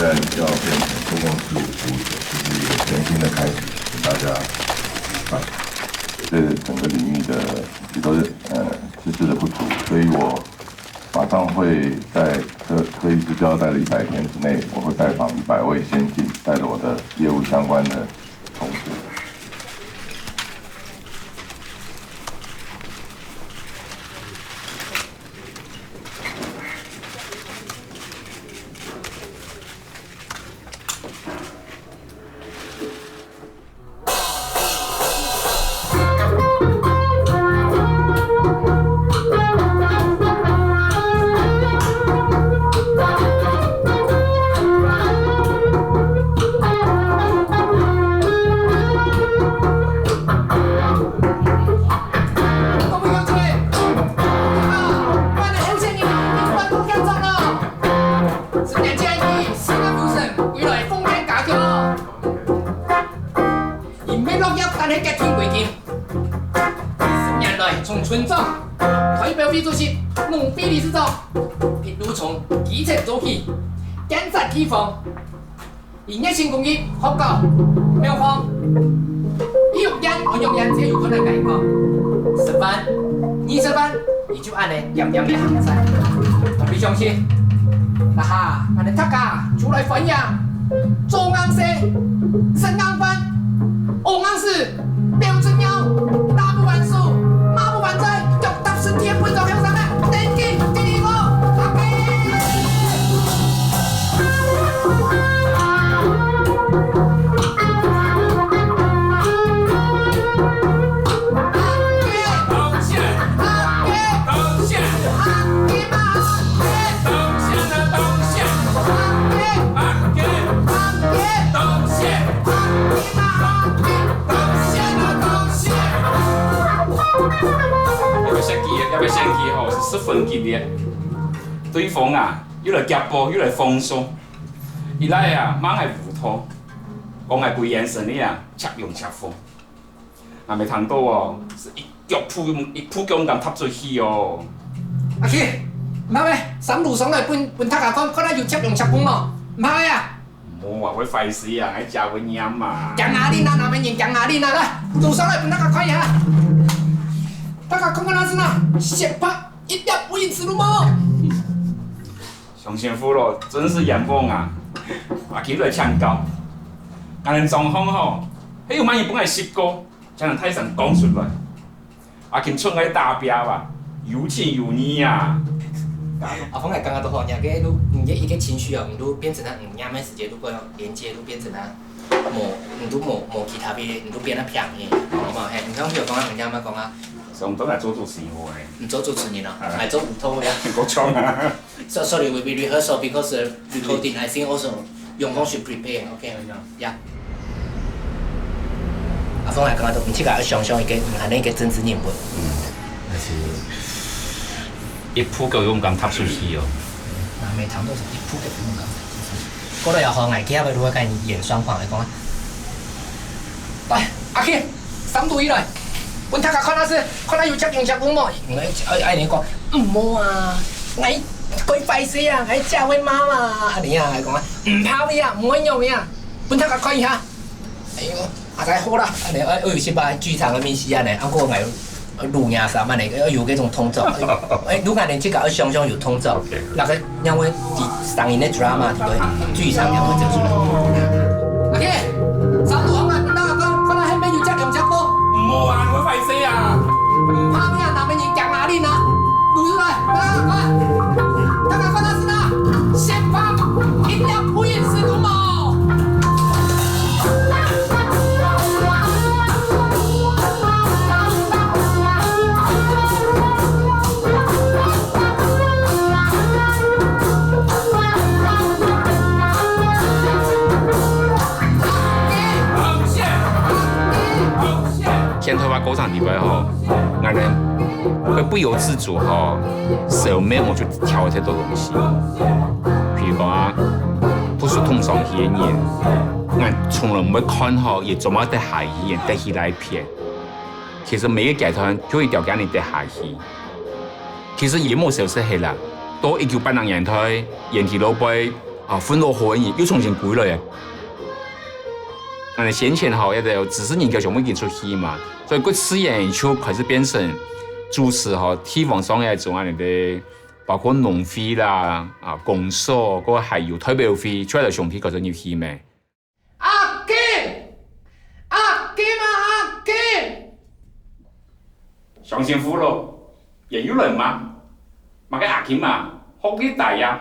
在要变成公共事务服务者，就是一个全新的开始，请大家这整个领域的许多知识的不足，所以我马上会在科医师交代的100天之内，我会拜访100位先进，带着我的业务相关的同事。从村长、代表委主席、农会理事长，一路从基层做起，检查提防，以热心公益、学校、庙方，用眼我用眼才有可能改革。10班、20班，你就按呢点点的行善，我哋相信，那哈，我哋大家出来分享，中央社、省港班、欧昂市、标准鸟、大不完数。马不完在，脚踏实地不走向上来，登记第一个，阿飞。要不要先记吼是10分激烈，对方啊又来夹波又来封锁，伊来啊猛来糊涂，讲来规眼神哩啊恰用恰风，啊未通到哦，是一扑脚咁踏出去哦。阿奇，唔好咩？三路上来本塔下讲，可能要恰用恰风咯，唔好呀。冇话会费事啊，爱食会黏嘛。讲哪里啦？那边人讲哪里啦？来，路上来本塔下快呀！大家看看那是哪？先拍1.5英尺路吗？上幸福咯，真是眼光啊！阿奇来抢高，安尼状况吼，迄有乜嘢本来10个，才能泰山讲出来。阿奇出来达标吧，有钱有你啊！阿峰来刚刚都好，两个路，你一个情绪啊，你都变成了两枚时间，如果要连接，都变成了你都冇其他别，你都变得平嘅，好嘛？嘿，你刚譬如讲啊，人家乜讲啊？上都来做主持会。唔做主持人咯，系做唔拖嘅。我唱啊。Sorry, we rehearsal because recording. I think also 用功 should prepare. OK, yeah. 阿峰来刚刚都唔知个想象一个唔系那个政治人物。但是一扑就勇敢踏出去哦。那每场都是一扑就勇敢。嗰度有行危機啊！佢如果跟演雙簧嚟講啊，來阿 K， 3度以來，本塔看下先，看下要執用執風冇？哎你講唔好啊，哎佢費事啊，哎教會媽嘛，你啊嚟講啊，唔拋嘢啊，唔可以用嘢啊，本塔看一下，哎呦，阿仔好啦，你有些把劇場嘅面試啊，你阿哥嚟。錄音啥嘛？要有嗰種通奏，如果你這個要雙雙有通奏，那個因為上映的 drama 對劇場也會做出來。OK， 三度行啊，邊度講？可能係咩要執用執波？唔好啊，會費事啊！唔怕咩啊？那邊人講哪裡呢？錄出來，快！大家看到是哪？先放1.5英尺路毛。先头发歌唱地位吼，俺人会不由自主吼，手面我就挑太多东西，譬如讲啊，不是通常演员，俺从来唔会看好，也做乜得下戏，得戏来片。其實每個劇團都會調緊你得下戲。其實也冇小事係啦，多19班人演台，演戲老輩啊，分落火焰又重新归了耶。那先前哈，一个只是研究项目已经出去嘛，所以各次研就开始变成主持哈地方上的种安的，包括农会啦、啊公所，嗰还有代表会，出来上去嗰陣要去咩？阿基，阿基嘛，阿基。上先夫咯，也有人嘛，嘛个阿金嘛，学历大呀，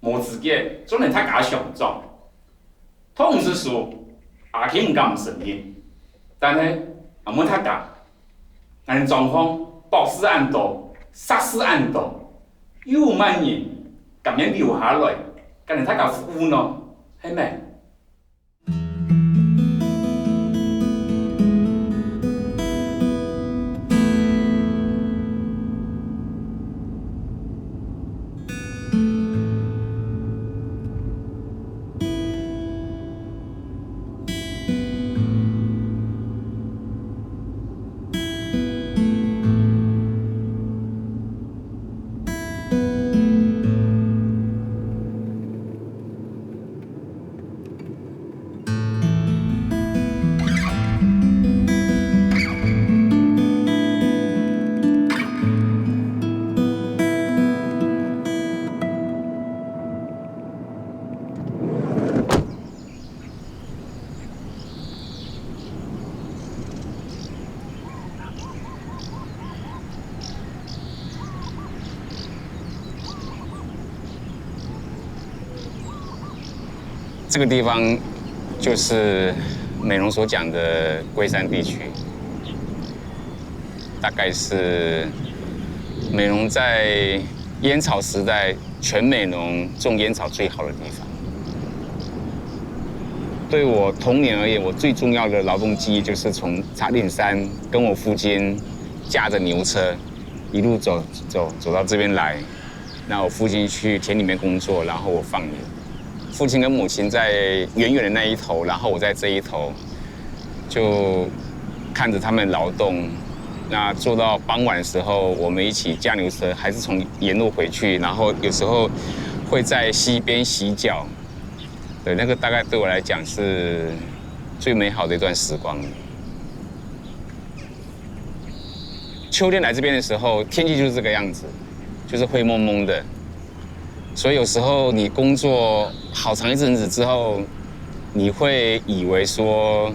无资格，做人他家上涨。同时说，阿金唔敢唔承认，但是阿冇他家，按状况保释案多，杀死案多，有万人咁样留下来，跟人他家服务呢，系咪？这个地方就是美容所讲的龟山地区，大概是美容在烟草时代全美浓种烟草最好的地方。对我童年而言，我最重要的劳动记忆就是从茶顶山跟我父亲驾着牛车一路走到这边来，那我父亲去田里面工作，然后我放牛。父亲跟母亲在远远的那一头，然后我在这一头，就看着他们劳动。那做到傍晚的时候，我们一起驾牛车，还是从沿路回去，然后有时候会在溪边洗脚。对，那个大概对我来讲是最美好的一段时光。秋天来这边的时候，天气就是这个样子，就是灰蒙蒙的。所以有时候你工作好长一阵子之后，你会以为说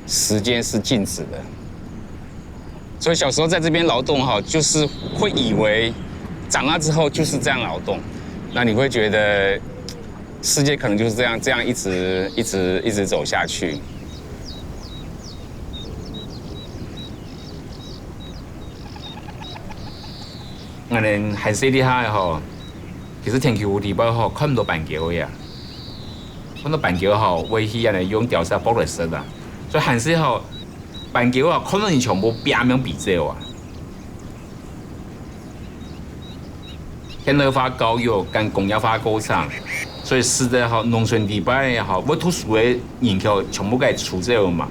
时间是静止的。所以小时候在这边劳动哈，就是会以为长大之后就是这样劳动，那你会觉得世界可能就是这样一直走下去。我哋係細啲下嗬。其實天氣有地方吼，看唔到板橋呀，看到板橋吼，危險人用吊沙包嚟食啊，所以閒時候板橋啊，可能全部邊樣比較啊。現代化教育跟工業化過程，所以使得吼農村地方也好，我讀書嘅人口全部該出走嘛。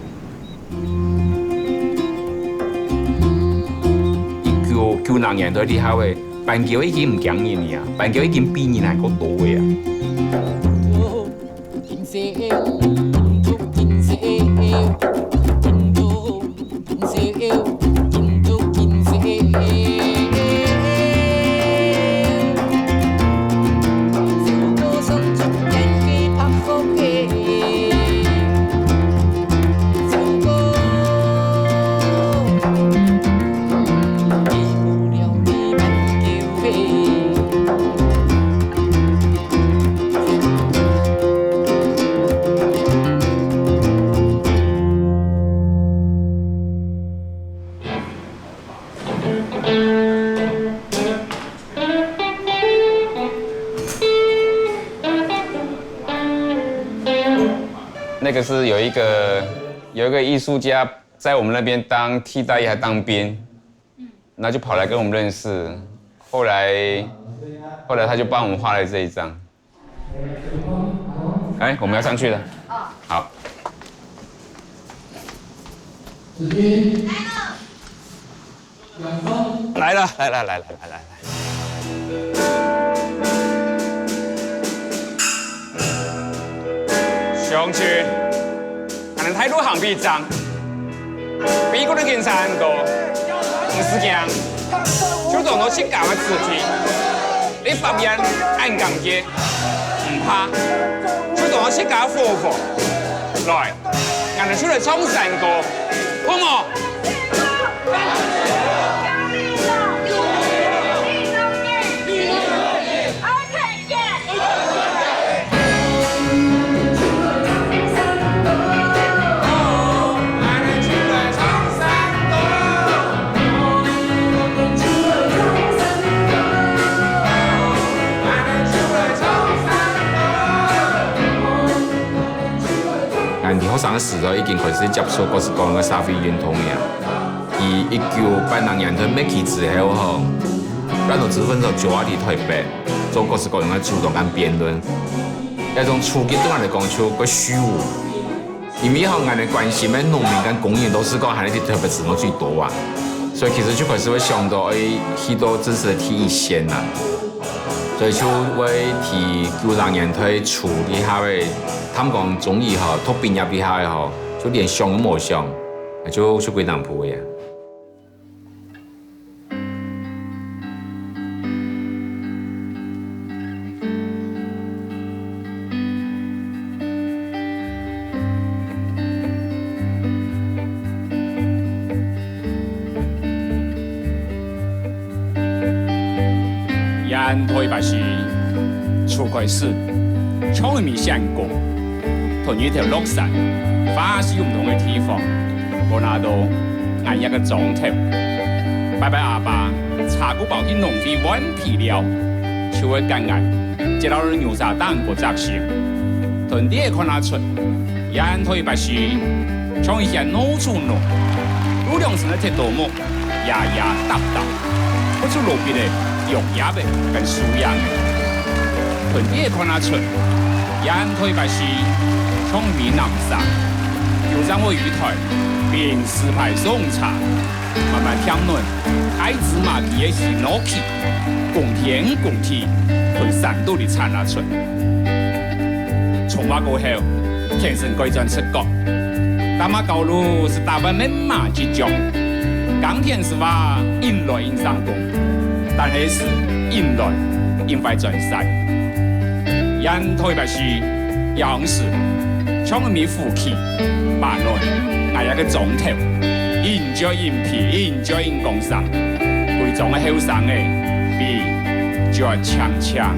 1990年代底下嘅。板橋已經唔驚人啊，板橋已經比人還夠多嘅啊。那个是有一个艺术家在我们那边当替代役还当兵，然后就跑来跟我们认识，后来他就帮我们画了这一张。哎，我们要上去了。好。来了。来。上去，可能态度行比脏，比嗰啲件衫個，唔是驚，就當到去搞個肢體，你發現按感覺，唔怕，就當到去搞火火，來，人哋出嚟衝三個，好冇？學生嘅時代已經開始接觸各式各樣嘅社會運動呀。而1982年嘅滅期之後，吼，咱就資本就就喺台北做各式各樣嘅主動跟辯論。一種初期對我嚟講就個虛無，因為吼，我哋關心嘅農民跟工人都是講喺呢啲台北市最多啊，所以其實就開始會想到許多真實的提一線啦。所以就會提92年推處理下嘅。他們講中醫吼，讀畢業以後吼，就連想都冇想，就幾難鋪嘅。沿台北市出開始，從未想過。同一條綠山，花市唔同嘅地方，我拿到按一個鐘頭，拜拜阿爸，茶古包啲農費穩皮了，就會感恩，接到牛雜蛋個雜事，同啲嘢看得出，沿台北市從一些農處農，路兩上嘅鐵道木，牙牙搭搭，不出路邊嘅用牙嘅跟樹樣嘅，同啲嘢看得出，沿台北市。從閩南省，有張我魚台，便石牌送茶，慢慢聽論，開芝麻皮嘅是攞起，共田共地，同山都嚟產下出。從話過後，天生改轉出國，大馬高路是大灣明馬之中，港田是話引來引上工，但係是引來引快轉山，沿台北市樣式。從咪夫妻八內挨一個鐘頭，現在現皮，現在現工商，會種嘅後生嘅比就強強。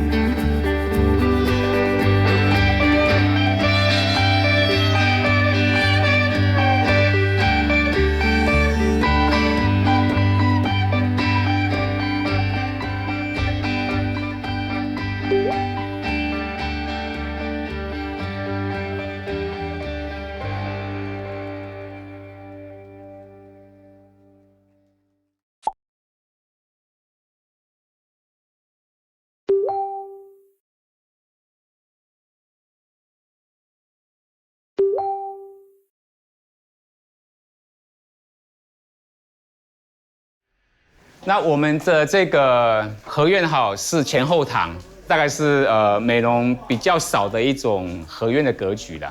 那我们的这个合院哈是前后堂，大概是美容比较少的一种合院的格局啦。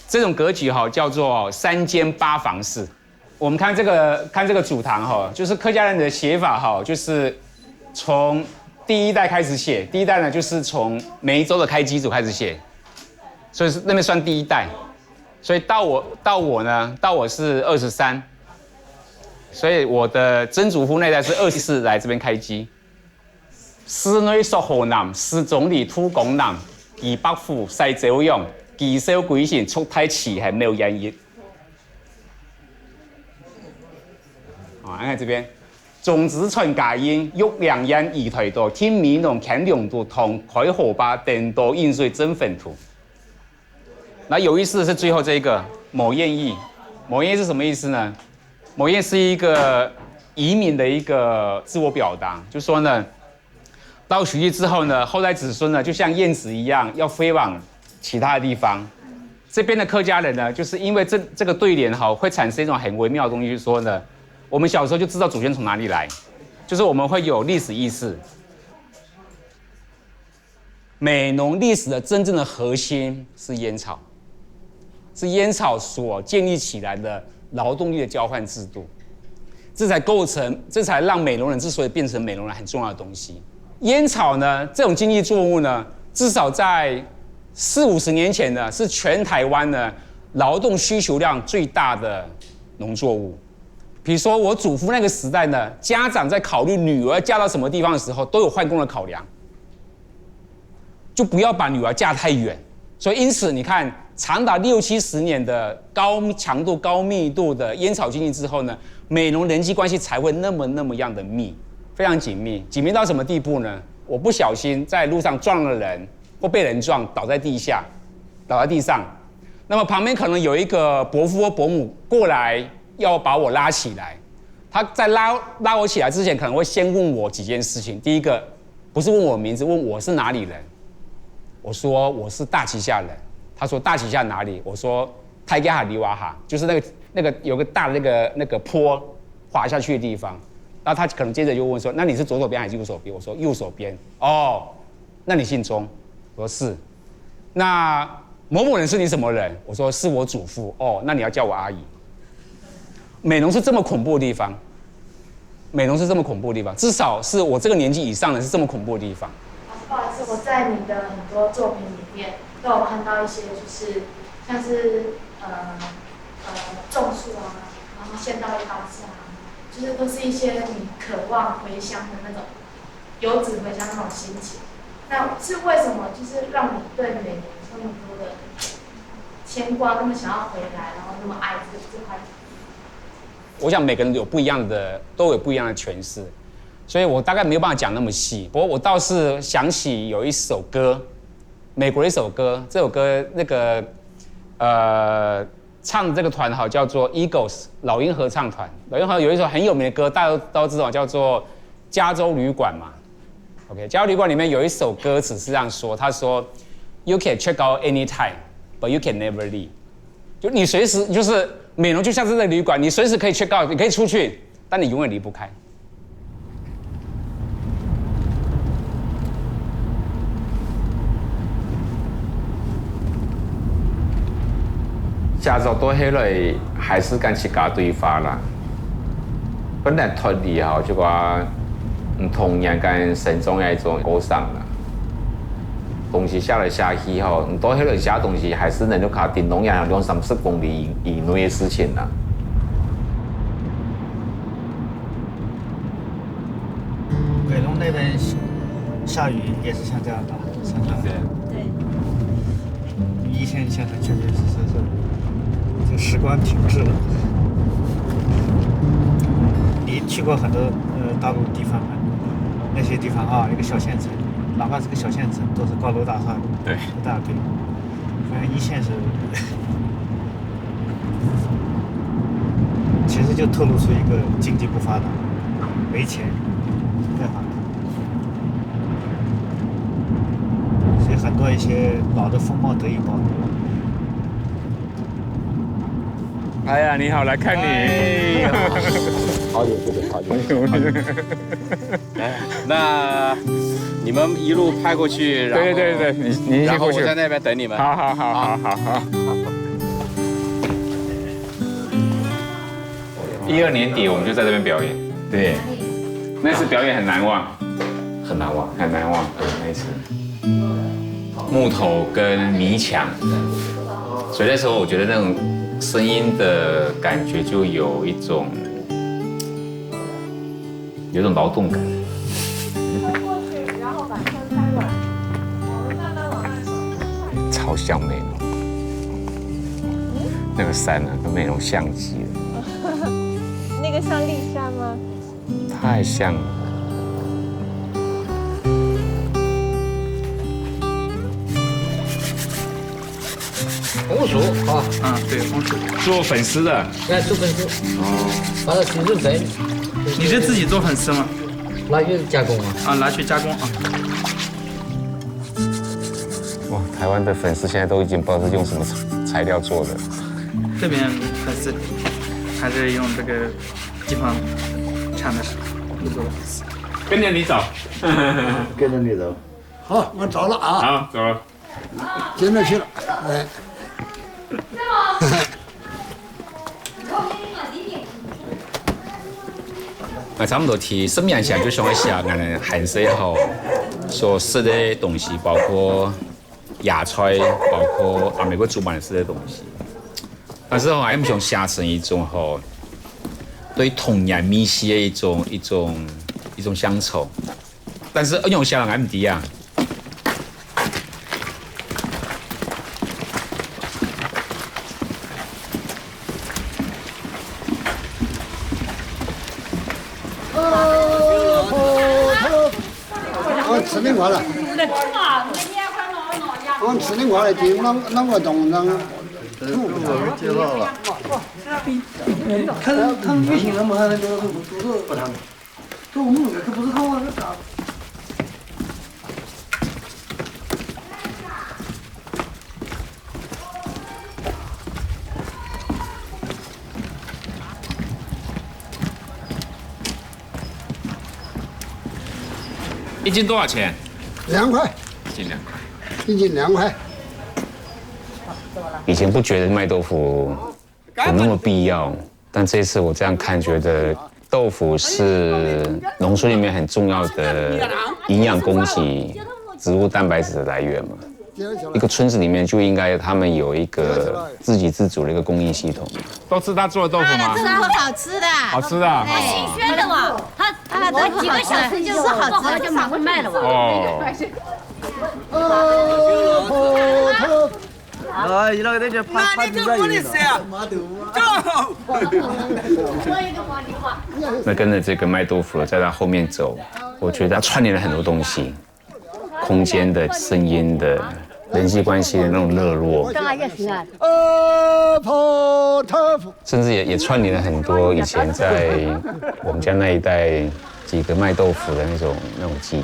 这种格局哈叫做3间8房式。我们看这个主堂哈，就是客家人的写法哈，就是从第1代开始写。第1代呢就是从每一周的开机组开始写，所以是那边算第1代。所以到我呢是23。所以我的曾祖父那代是24来这边开机。室内属河南，司总理土公南，以北府西周阳，谿少鬼神，出太气还没有烟叶。啊，看看这边，种子传佳音，玉良烟二台多，天米农看两度通，开火把等多饮水真粪土。那有意思的是最后这一个某艳意，某艳意是什么意思呢？某艳是一个移民的一个自我表达，就说呢，到徐记之后呢，后代子孙呢就像燕子一样要飞往其他的地方。这边的客家人呢，就是因为这个对联哈，会产生一种很微妙的东西，就是说呢，我们小时候就知道祖先从哪里来，就是我们会有历史意识。美浓历史的真正的核心是烟草，是烟草所建立起来的劳动力的交换制度，这才让美容人之所以变成美容人很重要的东西。烟草呢，这种经济作物呢，至少在40-50年前呢，是全台湾呢劳动需求量最大的农作物。比如说我祖父那个时代呢，家长在考虑女儿嫁到什么地方的时候，都有换工的考量，就不要把女儿嫁太远。所以因此你看，长达60-70年的高强度、高密度的烟草经济之后呢，美容人际关系才会那么样的密。非常紧密，紧密到什么地步呢？我不小心在路上撞了人，或被人撞，倒在地上，那么旁边可能有一个伯父或伯母过来要把我拉起来。他在拉我起来之前，可能会先问我几件事情。第一个，不是问我名字，问我是哪里人。我说我是大旗下人。他说大旗下哪里？我说泰加哈里瓦哈，就是那个有个大的那个坡滑下去的地方。那他可能接着就问说：“那你是左手边还是右手边？”我说：“右手边。”哦，那你姓钟？我说是。那某某人是你什么人？我说是我祖父。哦，那你要叫我阿姨。美容是这么恐怖的地方，美容是这么恐怖的地方，至少是我这个年纪以上的是这么恐怖的地方。不好意思，我在你的很多作品里面都有看到一些，就是像是种树啊，然后剑道一刀下。就是都是一些你渴望回乡的那种游子回乡那种心情。那是为什么？就是让你对美容那么多的牵挂，那么想要回来，然后那么爱这块。我想每个人都有不一样的诠释，所以我大概没有办法讲那么细。不过我倒是想起有一首歌，美国的一首歌，这首歌唱的这个团好叫做 Eagles 老鹰合唱团。老鹰合有一首很有名的歌，大家都知道，叫做《加州旅馆》嘛。OK， 加州旅馆里面有一首歌词是这样说，他说 ：“You can check out anytime, but you can never leave。”就你随时就是美容，就像是这个旅馆，你随时可以 check out， 你可以出去，但你永远离不开。驾照倒起来还是干去加对发啦。本来脱离吼，就话唔同样跟神中那一种勾上了。东西下来下去吼，你倒起来下东西还是能够卡顶农养230公里以内的事情啦。鬼龙那边下雨也是像这样的，常常这样。对。一线现在确确实实是。这时光停滞了。你去过很多大陆地方吗？那些地方啊，一个小县城，哪怕是个小县城，都是高楼大厦，对，一大堆。反正一线是，其实就透露出一个经济不发达，没钱，干嘛？所以很多一些老的风貌得以保留。哎呀，你好，来看你。好久不见，好久不见。哎，那你们一路拍过去，然后对，你先过去，然后我在那边等你们。好。12年底我们就在这边表演，对，那次表演很难忘，很难忘，那一次。木头跟迷墙，所以那时候我觉得那种声音的感觉就有一种劳动感。过去，然后把车开过来，我们慢慢往那走。超像美容，那个山啊，跟美容像极了。那个像丽莎吗？太像了。红薯啊，对，红薯做粉丝的。来做粉丝。哦。把它洗润粉。你是自己做粉丝吗？拿去加工啊。拿去加工啊。哇，台湾的粉丝现在都已经不知道是用什么材料做的。这边粉丝还是用这个地方产的做的粉丝。跟着你走。跟着你走。好，我走了啊。好，走了。跟着去了，哎。这么差不多提什么样下就想一下，俺们汉色也好，所吃的东西，包括芽菜，包括美国主办吃的东西。但是俺们想形成一种对童年米线的一种乡愁。但是用下俺们的啊。吃的话了，我吃的话了，就啷个动啷个土。介绍了。看他们女性他们还那个都不谈，都我们那个可不是他们那啥。一斤多少钱？2块。一斤2块。一斤2块。以前不觉得卖豆腐有那么必要，但这次我这样看，觉得豆腐是农村里面很重要的营养供给、植物蛋白质的来源嘛。一个村子里面就应该他们有一个自给自足的一个供应系统。都吃他做的豆腐吗？这个好吃的，好吃的，新鲜的嘛。它几个小时就是好吃，就马上卖了嘛。啊，伊拉个就怕地在有那跟着这个卖豆腐的在他后面走，我觉得他串联了很多东西，空间的、声音的、人际关系的那种热络，甚至也串联了很多以前在我们家那一代几个卖豆腐的那种记忆。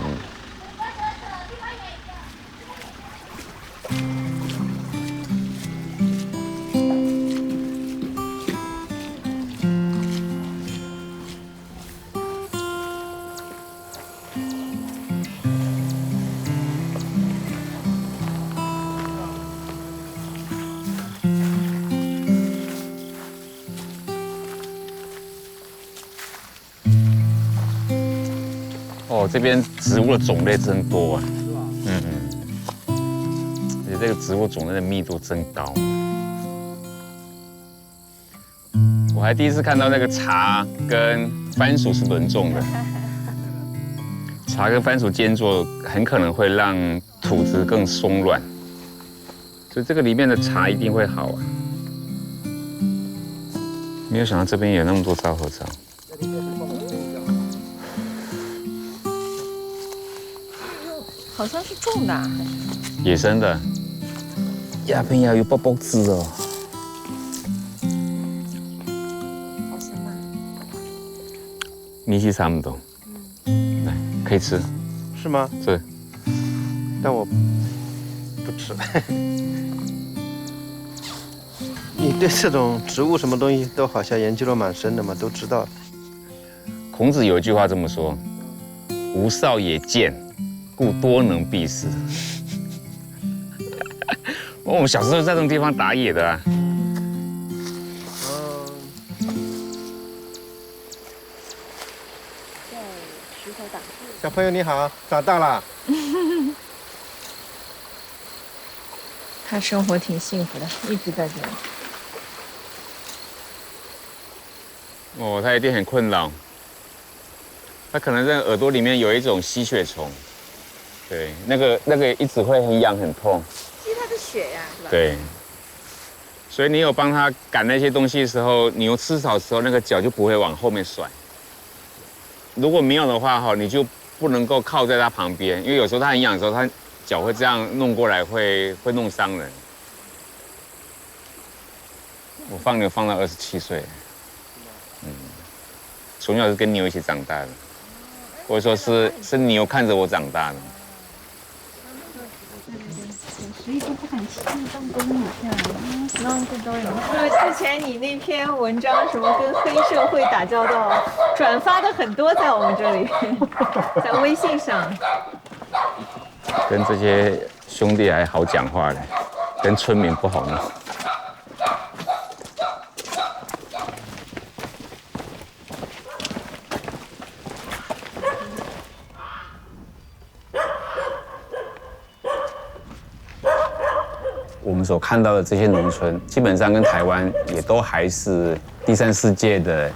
这边植物的种类真多啊，而且这个植物种类的密度真高。我还第一次看到那个茶跟番薯是轮种的，茶跟番薯间作很可能会让土质更松软，所以这个里面的茶一定会好啊。没有想到这边有那么多昭和茶。好像是种的，还是野生的。鸦片芽有爆爆汁哦，好香啊！米稀差不多，来可以吃，是吗？是，但我不吃。你对这种植物什么东西都好像研究得蛮深的嘛，都知道。孔子有一句话这么说：“吾少也贱，故多能避世。”我们小时候在这种地方打野的啊。小朋友你好，长大了。他生活挺幸福的，一直在这里。哦，他一定很困扰。他可能在耳朵里面有一种吸血虫，对，那个一直会很痒很痛。吸他的血呀，是吧？对。所以你有帮他赶那些东西的时候，你有吃草的时候，那个脚就不会往后面甩。如果没有的话，你就不能够靠在他旁边，因为有时候他很痒的时候，他脚会这样弄过来，会弄伤人。我放牛放到27岁，从小是跟牛一起长大的，或者说是牛看着我长大的。所以都不敢轻易动工，你看，这都有。是之前你那篇文章什么跟黑社会打交道，转发的很多在我们这里，在微信上。跟这些兄弟还好讲话的，跟村民不好呢。所看到的这些农村，基本上跟台湾也都还是第三世界的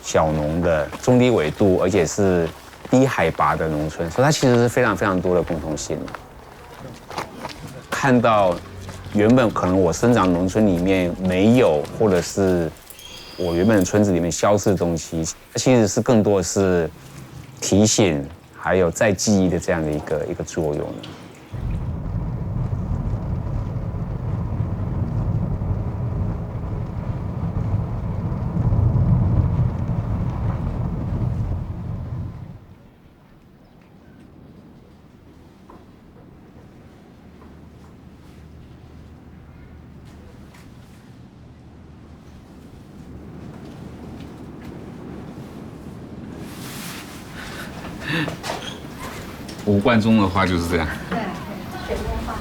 小农的中低纬度，而且是低海拔的农村，所以它其实是非常非常多的共同性。看到原本可能我生长农村里面没有，或者是我原本的村子里面消失的东西，其实是更多的是提醒，还有再记忆的这样的一个作用。吴冠中的话就是这样。对，水墨画。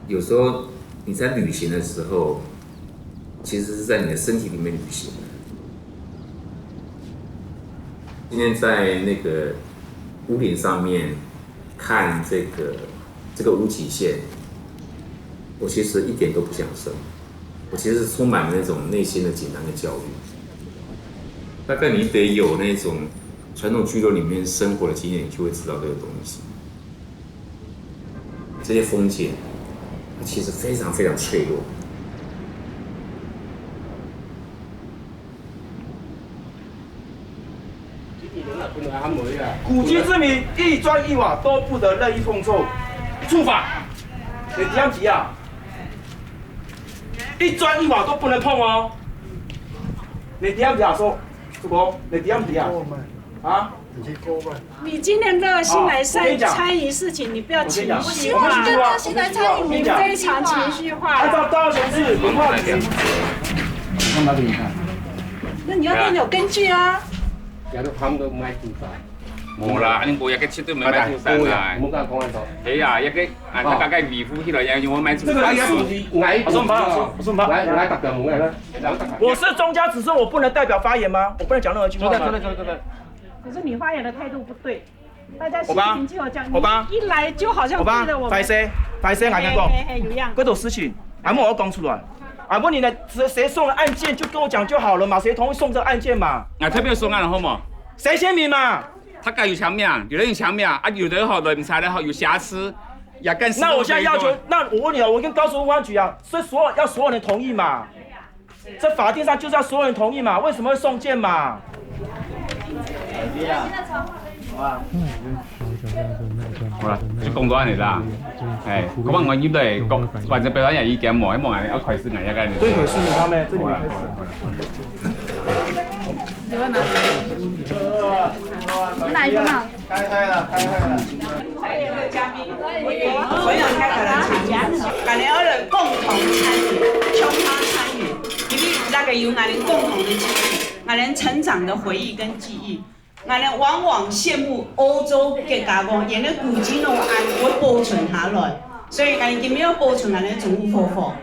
有时候你在旅行的时候，其实是在你的身体里面旅行。今天在那个屋顶上面看这个无极限，我其实一点都不享受，我其实是充满了那种内心的紧张跟焦虑。大概你得有那种传统聚落里面生活的经验，你就会知道这个东西。这些风景，它其实非常非常脆弱。古迹之民，一砖一瓦都不得任意碰触，触法。你这样急啊？一砖一瓦都不能碰哦。你这样子啊？说，主公，你这样子啊？啊？你今天热心来参与事情，你不要情绪化。我希望你热心来参与，你非常情绪化。按照高雄市文化局。看哪给你看？那你要有根据啊。有啲冚到買住晒。冇啦，你冇一個切都未買住晒啦。冇咁講喺度。係啊，一個啊，大家維護起來要我買住晒。這個是矮，我說唔好，來特別冇嘅啦。我是中家子孙，我不能代表发言吗？我不能讲任何一句话吗？对。可是你发言的态度不对，大家心平气和讲，你一来就好像对着我们。快些，我跟你講，有樣。嗰種事情，阿莫我講出來。啊，問你呢？誰送了案件就跟我講就好了嘛？誰同意送這個案件嘛？啊，特別送案了好冇？誰簽名嘛？他家有簽名，有人有簽名，啊，有的好人才的好有瑕疵，也更。那我現在要求，那我問你啊，我跟高雄文化局啊，所以要所有人同意嘛？這法定上就是要所有人同意嘛？為什麼會送件嘛？好啦，就講到嚟啦。係，咁我依度係講，或者俾翻人意見望一望人，一開始人一間。對，可是你他們，這裡面開始。你要拿？你哪一個嘛？開了。還有一個嘉賓，我想開個人參加，大家要共同參與，共同參與，因為那個有俺們共同的記憶，俺們成長的回憶跟記憶。俺們往往羨慕歐洲嘅家公，因為古蹟弄安會保存下來，所以俺們今日要保存俺們的祖屋佛法，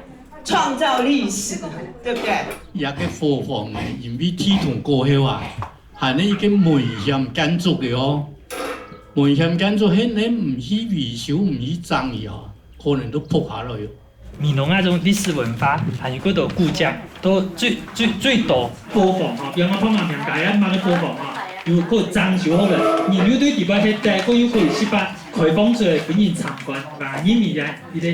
創造歷史，對不對？也個佛法呢，因為天堂過後啊，係呢一個危險建築嘅哦，危險建築係你唔去維修、唔去整理哦，可能都撲下來哦。閩南那種歷史文化，還有嗰度古蹟，都最多播放吼，讓我幫忙聽解啊，幫你播放吼。有個裝修好了，你有對地方嘅大個有可以去把開放出來俾人參觀，把人民嘅一個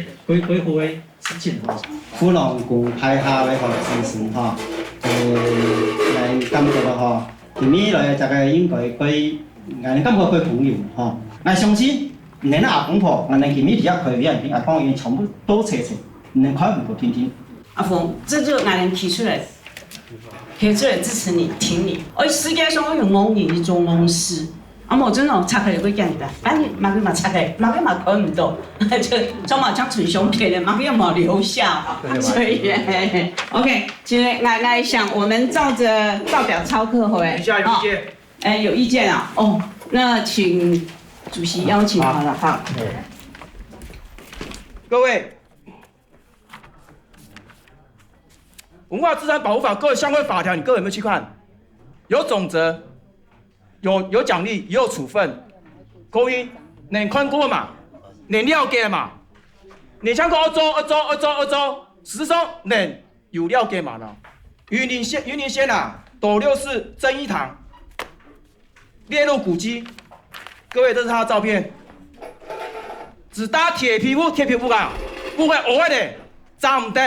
恢復嘅事情吼。虎浪宮派下嘅學生吼，嚟感覺到吼，今年來大概應該可以，俺感覺可以朋友吼，俺相信你那阿公婆，俺今年比較可以人，阿公也全部都齊齊，你快唔過聽聽。阿峰，這就俺人提出來支持你，挺你。而世界上有5年去做公司，啊冇真係拆開會簡單，反正馬佢嘛拆開，馬佢嘛看唔到，就裝嘛將存相片的，馬佢又冇留下，所以 OK， 其實我想我們照表操課回來。等一下有意見？哎，有意見啊？哦，那請主席邀請好了，好。各位，文化资产保护法各位相关法条，你各位有没有去看？有总则，有奖励，也有处分。各位，你看过嘛？你了解嘛？你像讲二周，事实上你有了解嘛呢？云林县啊，斗六市正义堂列入古迹，各位这是他的照片，只搭铁皮屋啊，不会额外的脏唔得。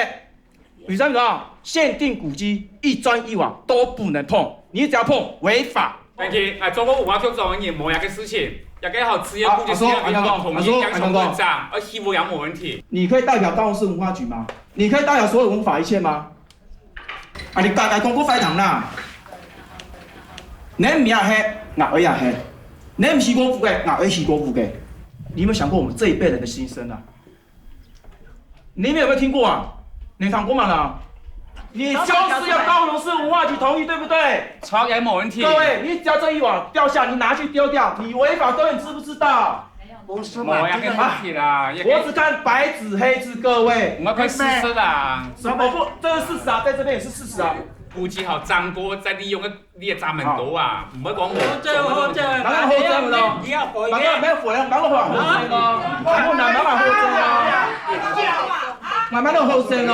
为什么？限定古迹一砖一瓦都不能碰，你只要碰违法。但是中国文化局做一模一样的事情，也给好职业古迹师要统一奖赏文章，而西部也没问题。你可以代表高雄市文化局吗？你可以代表所有文法一切吗？你大概讲过非常啦。你唔也黑，我也黑；你唔是国父嘅，我也是国父嘅。你有没有想过我们这一辈人的心声啊？你们有没有听过啊？你谈过吗呢？你就是要高雄市文化局同意，对不对？抄也没问题。各位，你只要这一瓦掉下，你拿去丢掉，你违法，各位你知不知道？不是嘛？没问题啦。我只看白纸黑字，各位。我可以试试啦。什么不？这是事实啊，在这边也是事实啊。估计好张哥在利用你的闸门多啊，唔好讲我。哪个后证咯？哪个没有火了？哪个火后证咯？哪个哪个后证咯？慢慢都后证咯。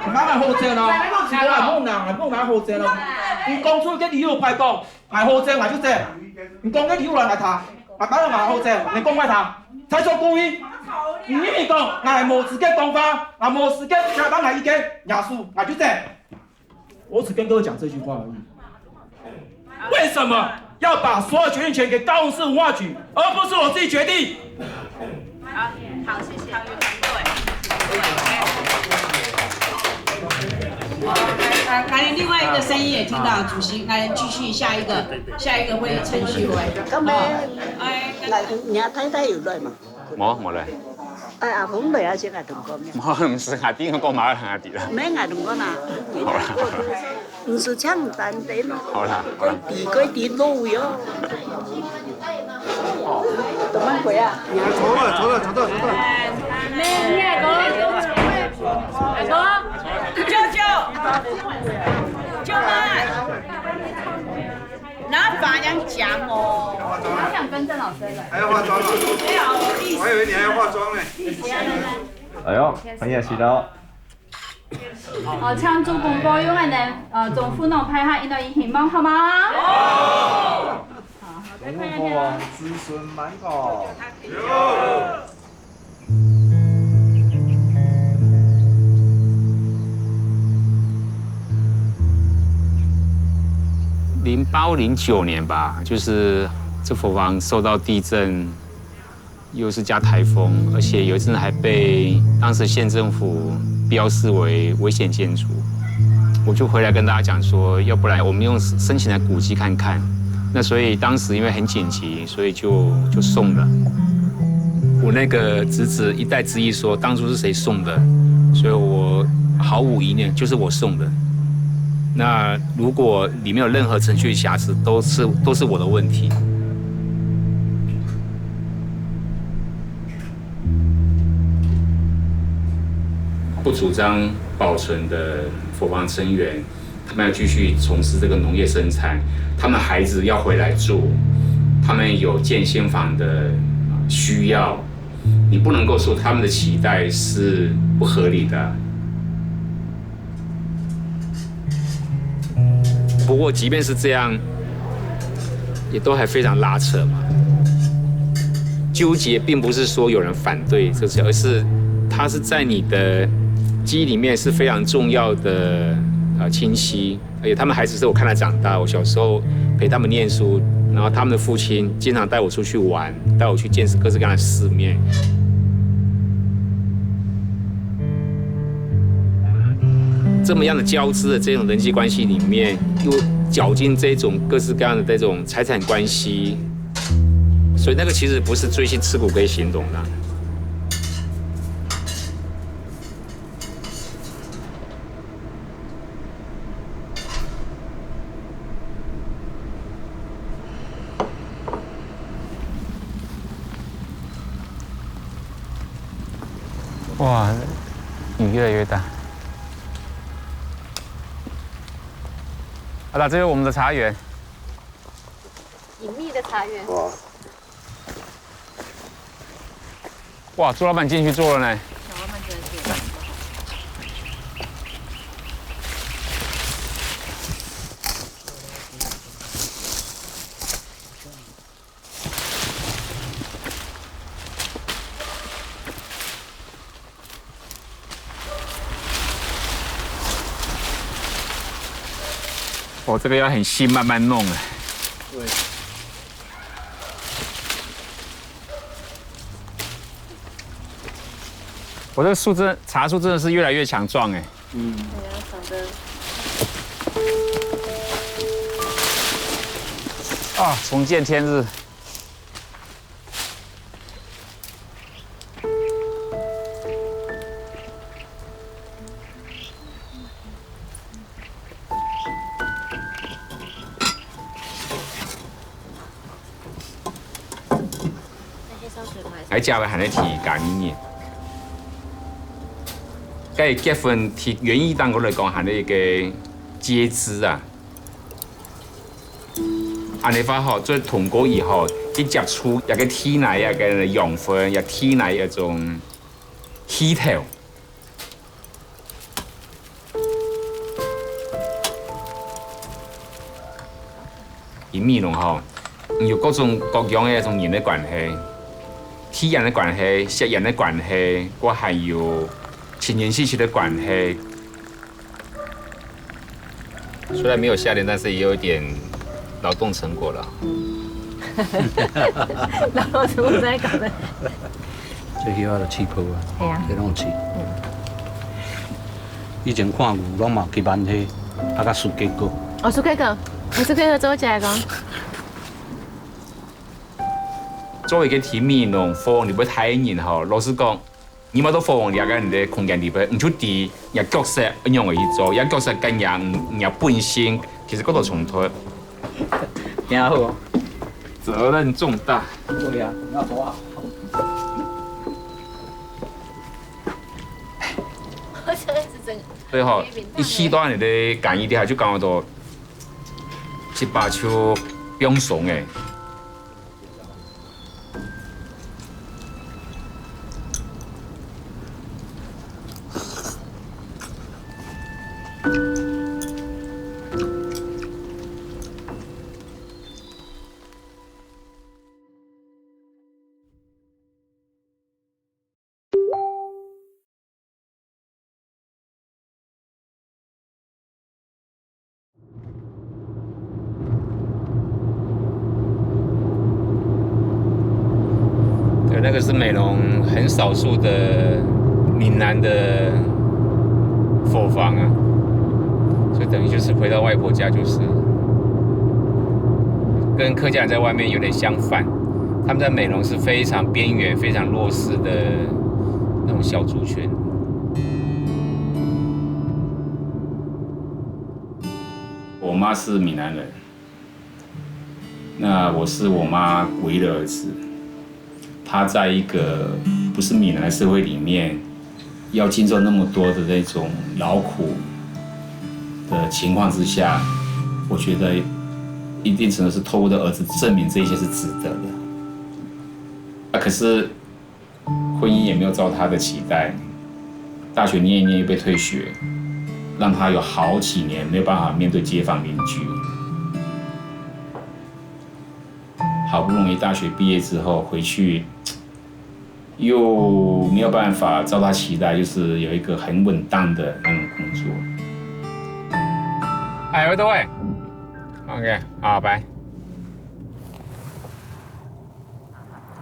慢慢后证咯。是我系冇拿后证咯。你讲出嘅理由快讲，系后证系就这。你讲嘅理由来他，慢慢都拿后证，你讲快他，才说故意。你咪讲，我系无资格讲法，我无资格加班来意见，耶稣，我就这。我只跟各位讲这句话而已。为什么要把所有决定权给高雄市文化局，而不是我自己决定？好，谢谢。俺另外一个声音也听到，主席，俺继续下一个会议程序会。咁你阿太太有來嘛？冇來。阿鳳來啊，先係同講咩？冇，唔是阿弟，我講埋阿弟啦。咩嗌同講啊？好啦。唔是搶單地咯。好啦。佢地路喲。怎麼回啊？走了。咩哥？舅妈，拿法样讲哦。我想跟郑老师了。还要化妆吗？没有，我还以为你还要化妆呢。哎呦，很熱氣到。唱祝公歌，因為呢，總副農派下印度人希望，好嗎？好。中國子孫滿堂。08、09年吧，就是这佛房受到地震，又是加台风，而且有一阵还被当时县政府标示为危险建筑。我就回来跟大家讲说，要不然我们用申请来古迹看看。那所以当时因为很紧急，所以就送了。我那个侄子一代之一说，当初是谁送的，所以我毫无疑念，就是我送的。那如果里面有任何程序瑕疵，都是我的问题。不主张保存的佛房成员，他们要继续从事这个农业生产，他们孩子要回来住，他们有建仙房的需要，你不能够说他们的期待是不合理的。不过，即便是这样，也都还非常拉扯嘛。纠结并不是说有人反对这些，而是它是在你的记忆里面是非常重要的亲戚，而且他们孩子是我看他长大，我小时候陪他们念书，然后他们的父亲经常带我出去玩，带我去见识各式各样的世面。这么样的交织的这种人际关系里面，又搅进这种各式各样的这种财产关系，所以那个其实不是锥心刺骨可以形容的。哇，雨越来越大。好了，这是我们的茶园。隐秘的茶园。哇，朱老板进去坐了呢。小老板进来坐。哦，这个要很细，慢慢弄啊。对。我这个树真茶树真的是越来越强壮哎。对啊，长得。啊，重见天日。喺家嘅行咧提簡嘢，梗係結婚提園藝檔嗰嚟講行咧嘅接枝啊，安尼發吼，做通過以後，去接觸一個體內一個養分，一體內一種氣頭。而米農吼，有各種各樣嘅一種人嘅關係。體人的關係、血緣的關係，我還有親緣親戚的關係。雖然沒有夏天，但是也有一點勞動成果了。勞動成果真係咁咧？最喜歡就起泡啊，係啊，這種起。以前看牛，攏嘛去萬溪，啊甲樹雞果。哦，樹雞果，樹雞果做食個。作為一個提米農，貨你不太人吼，老實講，你冇到貨你個人哋空間裏邊，唔出地，也角色一樣去做，也角色跟人本性，其實嗰度衝突。挺好，責任重大。對啊，要做啊。我覺得是真。所以吼，一起到你哋干一啲下就講到七八手變慫誒。那个是美容很少数的闽南的佛房啊，所以等于就是回到外婆家，就是跟客家人在外面有点相反。他们在美容是非常边缘、非常弱势的那种小族群。我妈是闽南人，那我是我妈唯一的儿子。他在一个不是闽南的社会里面，要经受那么多的那种劳苦的情况之下，我觉得一定程度是透过的儿子证明这一切是值得的。可是婚姻也没有照他的期待，大学念一念又被退学，让他有好几年没有办法面对街坊邻居。好不容易大学毕业之后回去，又没有办法照他期待，就是有一个很稳当的那种工作。哎，各位 ，OK， 好，拜。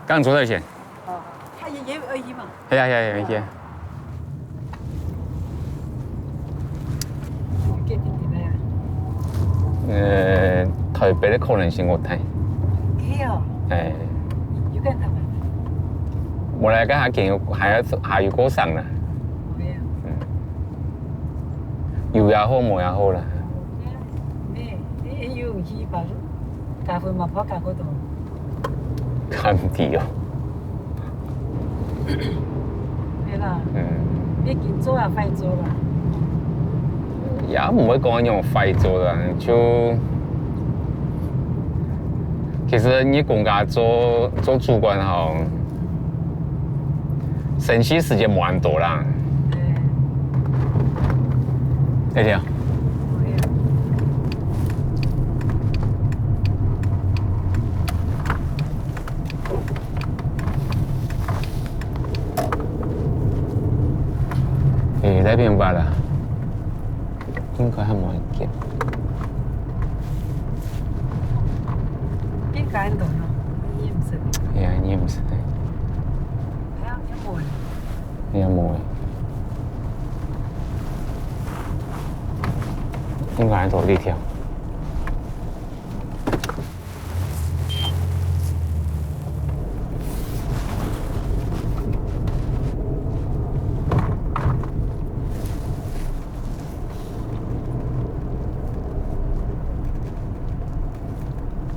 剛坐在先。哦，他也而已嘛。係啊係啊係啊。決定點樣？台北的可能性我睇。哦，要跟他们。我嚟跟下見，下月高層啦。有也好，冇也好啦。你要去把咖啡嘛跑咖嗰度。看唔掂哦。係啦。你緊做啊，快做啦。也唔會講用快做啦，就其實你公家做主管哈，省氣時間冇咁多啦。那條。那邊吧啦，應該係冇人見。邊間度咯？你唔識？係啊，你唔識。係啊，有冇？有冇？應該喺度呢條。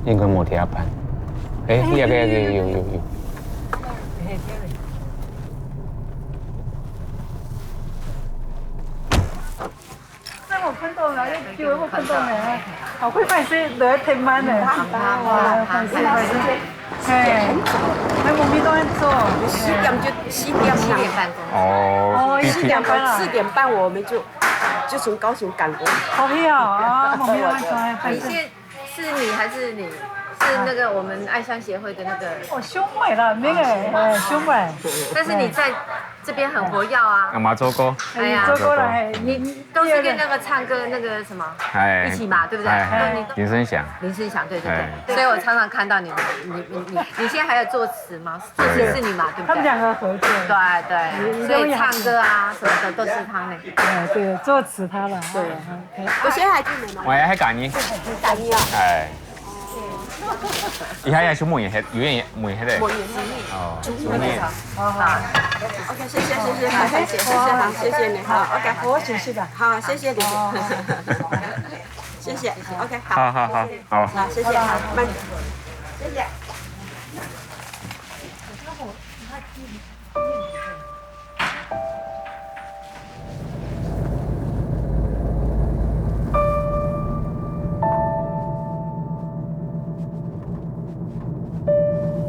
應該冇第一班。誒，有。真我看到了，叫我看到了，好快快些來聽晚了，哇，快些。係，喺我邊度做？4點半。哦4點半了。 4點半我們就從高雄趕過來。好漂啊！我沒有安裝。你現是你還是你？是那個我們愛鄉協會的那個。我兄妹啦，那個兄妹。但是你在這邊很活躍啊。阿媽做歌。哎呀，做歌了，你都是跟那個唱歌那個什麼一起嘛，對不對？林聲響。林聲響，對。所以我常常看到你現在還有作詞嗎？作詞是你嘛，對不對？他們兩個合作。對，所以唱歌啊什麼的都是他呢。對，作詞他了。對。我現在還記得嗎？我喺揀你。揀你啊。係。而家有小梅係有人梅喺度。哦。主意。好。OK， 謝謝，好，謝謝你，好 ，OK， 我休息吧。好，謝謝你，謝謝 ，OK， 好，好，謝謝，好，慢點，謝謝。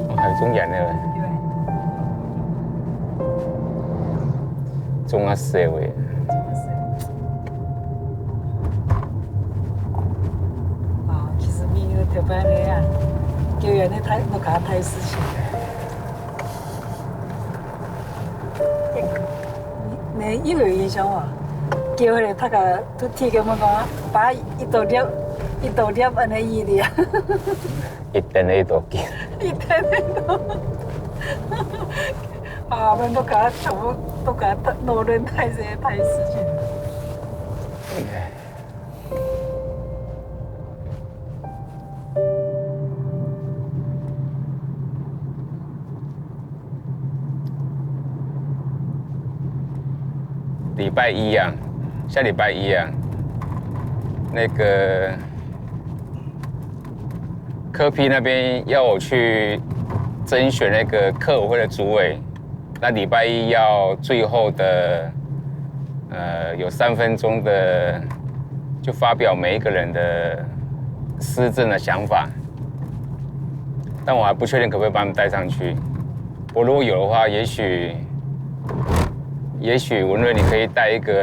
我係中人啊。 中亞社會，其實你有特別的呀，叫人哋睇，我搞睇事情。你有印象喎？叫佢哋睇個都聽咁樣講，把一道碟安尼意的。一定喺度見。一定喺度。啊，我們都給他全部都給他挪人太事情。禮拜一啊，下禮拜一啊，那個柯 P 那邊要我去甄選那個客委會的主委。 那禮拜一要最後的，有3分鐘的，就發表每一個人的施政的想法，但我還不確定可不可以把他們帶上去。我如果有的話，也許文瑞你可以帶一個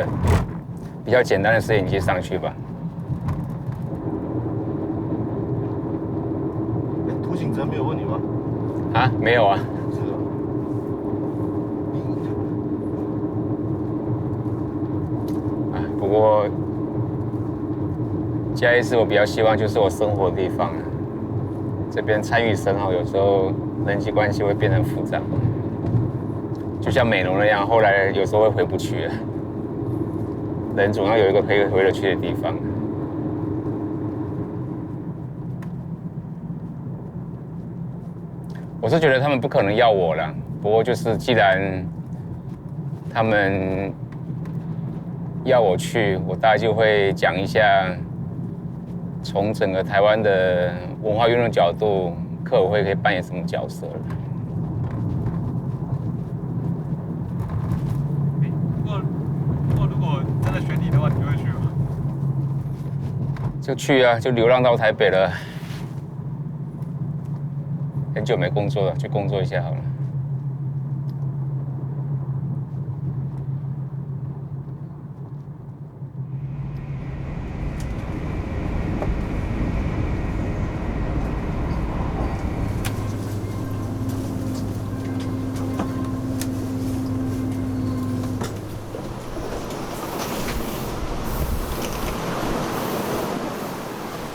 比較簡單的攝影機上去吧。涂醒哲沒有問你嗎？啊，沒有啊。 不過嘉義市我比較希望就是我生活的地方，這邊參與深哈，有時候人際關係會變得複雜，就像美濃那樣，後來有時候會回不去了，人總要有一個可以回得去的地方。我是覺得他們不可能要我了，不過就是既然他們 要我去，我大概就會講一下，從整個台灣的文化運動角度，客委會可以扮演什麼角色。不過就去啊，就流浪到台北了。很久没工作了，去工作一下好了。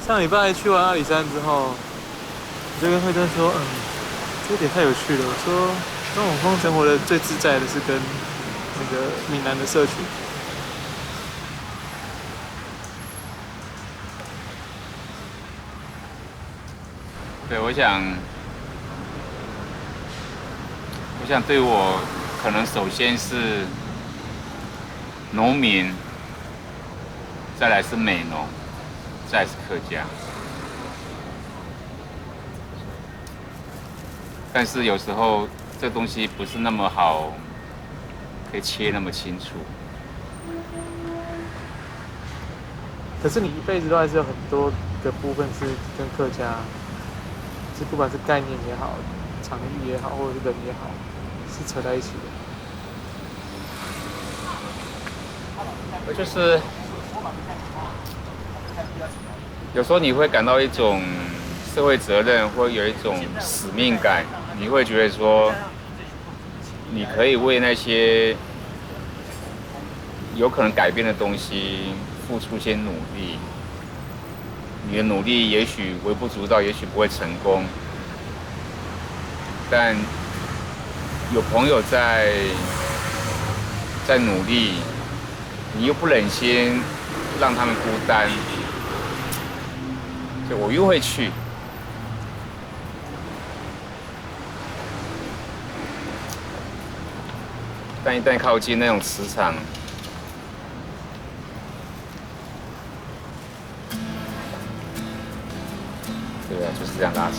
上礼拜去完阿里山之后，我就跟慧珍说，这点太有趣了。我说，中永丰生活的最自在的是跟那个闽南的社群。对，我想对我可能首先是农民，再来是美农。再是客家，但是有时候这东西不是那么好，可以切那么清楚。可是你一辈子都还是有很多个部分是跟客家，是不管是概念也好，场域也好，或者是人也好，是扯在一起的。我就是有时候你会感到一种社会责任，或有一种使命感，你会觉得说，你可以为那些有可能改变的东西付出些努力。你的努力也许微不足道，也许不会成功，但有朋友在努力，你又不忍心让他们孤单。所以我又会去，但一旦靠近那种磁场，对啊，就是这样拉扯。